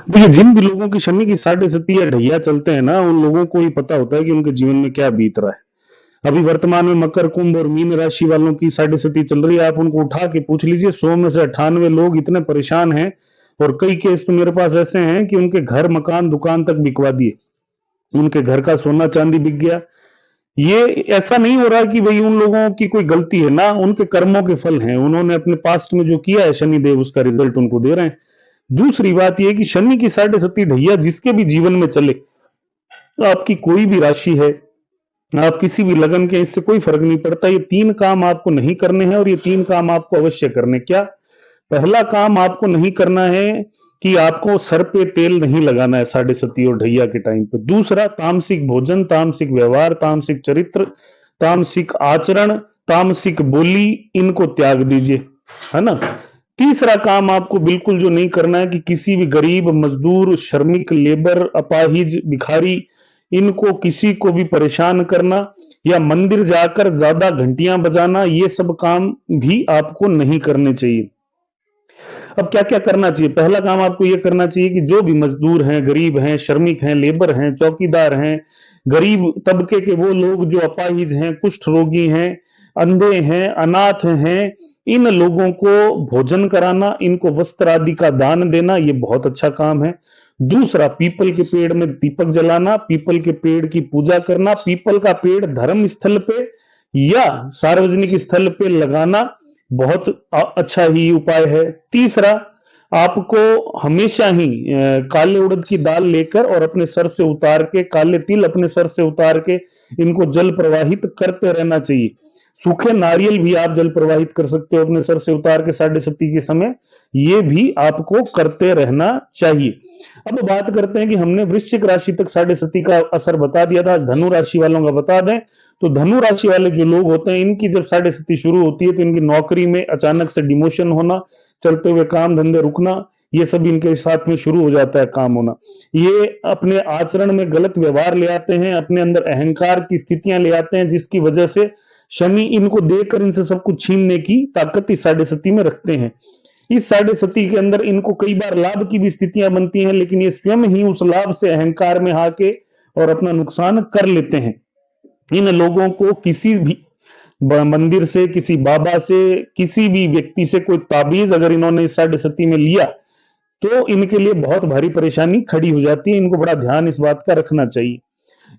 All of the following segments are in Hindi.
देखिए, जिन भी लोगों की शनि की साढ़े सती या ढैया चलते हैं ना, उन लोगों को ही पता होता है कि उनके जीवन में क्या बीत रहा है। अभी वर्तमान में मकर, कुंभ और मीन राशि वालों की साढ़े सती चल रही है। आप उनको उठा के पूछ लीजिए, 100 में से 98 लोग इतने परेशान हैं, और कई केस तो मेरे पास ऐसे हैं कि उनके घर, मकान, दुकान तक बिकवा दिए। उनके घर का सोना चांदी बिक गया। ये ऐसा नहीं हो रहा कि भाई उन लोगों की कोई गलती है ना, उनके कर्मों के फल हैं। उन्होंने अपने पास्ट में जो किया है, शनिदेव उसका रिजल्ट उनको दे रहे हैं। दूसरी बात यह है कि शनि की साढ़े सती ढैया जिसके भी जीवन में चले, आपकी कोई भी राशि है, आप किसी भी लगन के, इससे कोई फर्क नहीं पड़ता। ये 3 काम आपको नहीं करने हैं, और ये 3 काम आपको अवश्य करने। क्या? पहला काम आपको नहीं करना है कि आपको सर पे तेल नहीं लगाना है साढ़े सती और ढैया के टाइम पे। दूसरा, तामसिक भोजन, तामसिक व्यवहार, तामसिक चरित्र, तामसिक आचरण, तामसिक बोली, इनको त्याग दीजिए, है ना। तीसरा काम आपको बिल्कुल जो नहीं करना है कि किसी भी गरीब, मजदूर, श्रमिक, लेबर, अपाहिज, भिखारी, इनको किसी को भी परेशान करना या मंदिर जाकर ज्यादा घंटियां बजाना, ये सब काम भी आपको नहीं करने चाहिए। अब क्या क्या करना चाहिए? पहला काम आपको यह करना चाहिए कि जो भी मजदूर हैं, गरीब हैं, श्रमिक हैं, लेबर हैं, चौकीदार हैं, गरीब तबके के वो लोग जो अपाहिज हैं, कुष्ठ रोगी हैं, अंधे हैं, अनाथ हैं, इन लोगों को भोजन कराना, इनको वस्त्र आदि का दान देना, ये बहुत अच्छा काम है। दूसरा, पीपल के पेड़ में दीपक जलाना, पीपल के पेड़ की पूजा करना, पीपल का पेड़ धर्म स्थल पे या सार्वजनिक स्थल पे लगाना बहुत अच्छा ही उपाय है। तीसरा, आपको हमेशा ही काले उड़द की दाल लेकर और अपने सर से उतार के, काले तिल अपने सर से उतार के, इनको जल प्रवाहित करते रहना चाहिए। सूखे नारियल भी आप जल प्रवाहित कर सकते हो अपने सर से उतार के साढ़े सती के समय, ये भी आपको करते रहना चाहिए। अब बात करते हैं कि हमने वृश्चिक राशि तक साढ़े सती का असर बता दिया था, धनु राशि वालों का बता दें। तो धनु राशि वाले जो लोग होते हैं, इनकी जब साढ़े सती शुरू होती है तो इनकी नौकरी में अचानक से डिमोशन होना, चलते हुए काम धंधे रुकना, ये सब इनके साथ में शुरू हो जाता है, काम होना। ये अपने आचरण में गलत व्यवहार ले आते हैं, अपने अंदर अहंकार की स्थितियां ले आते हैं, जिसकी वजह से शनि इनको देकर इनसे सब कुछ छीनने की ताकत इस साढ़े सती में रखते हैं। इस साढ़े सती के अंदर इनको कई बार लाभ की भी स्थितियां बनती हैं, लेकिन ये स्वयं ही उस लाभ से अहंकार में आके और अपना नुकसान कर लेते हैं। इन लोगों को किसी भी मंदिर से, किसी बाबा से, किसी भी व्यक्ति से कोई ताबीज अगर इन्होंने इस साढ़े सती में लिया तो इनके लिए बहुत भारी परेशानी खड़ी हो जाती है। इनको बड़ा ध्यान इस बात का रखना चाहिए।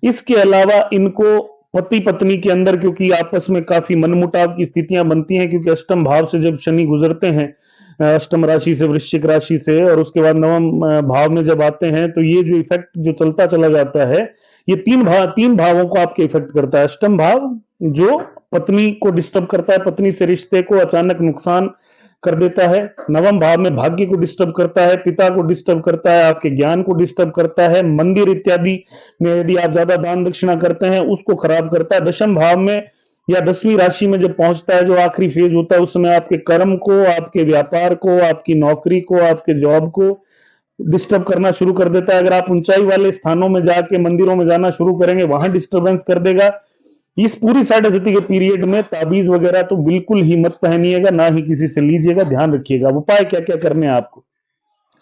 इसके अलावा इनको पति पत्नी के अंदर, क्योंकि आपस में काफी मनमुटाव की स्थितियां बनती हैं, क्योंकि अष्टम भाव से जब शनि गुजरते हैं, अष्टम राशि से, वृश्चिक राशि से, और उसके बाद नवम भाव में जब आते हैं, तो ये जो इफेक्ट जो चलता चला जाता है, ये तीन भावों को आपके इफेक्ट करता है। अष्टम भाव जो पत्नी को डिस्टर्ब करता है, पत्नी से रिश्ते को अचानक नुकसान कर देता है। नवम भाव में भाग्य को डिस्टर्ब करता है, पिता को डिस्टर्ब करता है, आपके ज्ञान को डिस्टर्ब करता है। मंदिर इत्यादि में यदि आप ज्यादा दान दक्षिणा करते हैं, उसको खराब करता है। दशम भाव में या 10वीं राशि में जब पहुंचता है, जो आखिरी फेज होता है, उस समय आपके कर्म को, आपके व्यापार को, आपकी नौकरी को, आपके जॉब को डिस्टर्ब करना शुरू कर देता है। अगर आप ऊंचाई वाले स्थानों में जाके मंदिरों में जाना शुरू करेंगे, वहां डिस्टर्बेंस कर देगा। इस पूरी साढ़े सती के पीरियड में ताबीज वगैरह तो बिल्कुल ही मत पहनिएगा, ना ही किसी से लीजिएगा, ध्यान रखिएगा। उपाय क्या क्या करने हैं आपको?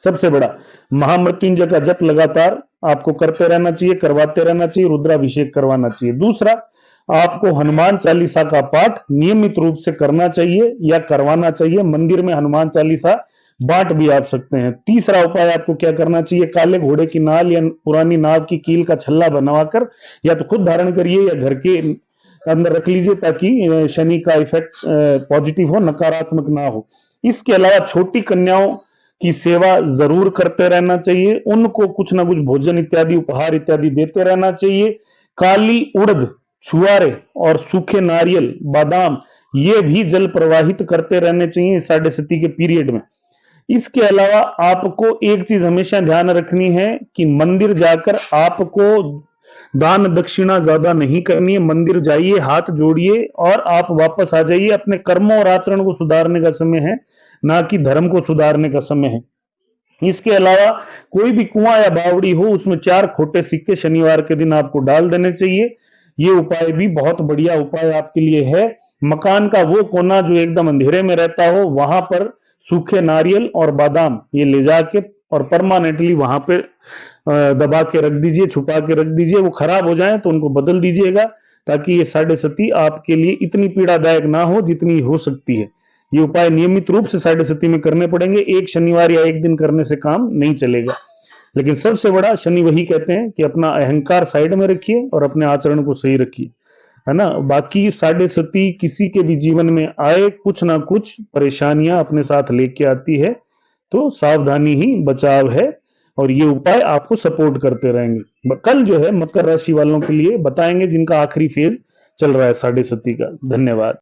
सबसे बड़ा, महामृत्युंजय का जप लगातार आपको करते रहना चाहिए, करवाते रहना चाहिए, रुद्राभिषेक करवाना चाहिए। दूसरा, आपको हनुमान चालीसा का पाठ नियमित रूप से करना चाहिए या करवाना चाहिए। मंदिर में हनुमान चालीसा बांट भी आप सकते हैं। तीसरा उपाय आपको क्या करना चाहिए? काले घोड़े की नाल या पुरानी नाव की कील का छल्ला बनवाकर या तो खुद धारण करिए या घर के अंदर रख लीजिए, ताकि शनि का इफेक्ट पॉजिटिव हो, नकारात्मक ना हो। इसके अलावा छोटी कन्याओं की सेवा जरूर करते रहना चाहिए, उनको कुछ ना कुछ भोजन इत्यादि, उपहार इत्यादि देते रहना चाहिए। काली उड़द, छुआरे और सूखे नारियल, बादाम, ये भी जल प्रवाहित करते रहने चाहिए इस साढ़े सती के पीरियड में। इसके अलावा आपको एक चीज हमेशा ध्यान रखनी है कि मंदिर जाकर आपको दान दक्षिणा ज्यादा नहीं करनी है। मंदिर जाइए, हाथ जोड़िए और आप वापस आ जाइए। अपने कर्मों और आचरण को सुधारने का समय है, ना कि धर्म को सुधारने का समय है। इसके अलावा कोई भी कुआं या बावड़ी हो, उसमें 4 खोटे सिक्के शनिवार के दिन आपको डाल देने चाहिए। ये उपाय भी बहुत बढ़िया उपाय आपके लिए है। मकान का वो कोना जो एकदम अंधेरे में रहता हो, वहां पर सूखे नारियल और बादाम ये ले जाके और परमानेंटली वहां पे दबा के रख दीजिए, छुपा के रख दीजिए। वो खराब हो जाए तो उनको बदल दीजिएगा, ताकि ये साढ़े सती आपके लिए इतनी पीड़ादायक ना हो जितनी हो सकती है। ये उपाय नियमित रूप से साढ़े सती में करने पड़ेंगे, एक शनिवार या एक दिन करने से काम नहीं चलेगा। लेकिन सबसे बड़ा शनि वही कहते हैं कि अपना अहंकार साइड में रखिए और अपने आचरण को सही रखिए, है ना। बाकी साढ़े सती किसी के भी जीवन में आए, कुछ ना कुछ परेशानियां अपने साथ लेके आती है, तो सावधानी ही बचाव है। और ये उपाय आपको सपोर्ट करते रहेंगे। कल जो है मकर राशि वालों के लिए बताएंगे जिनका आखिरी फेज चल रहा है साढ़े सती का। धन्यवाद।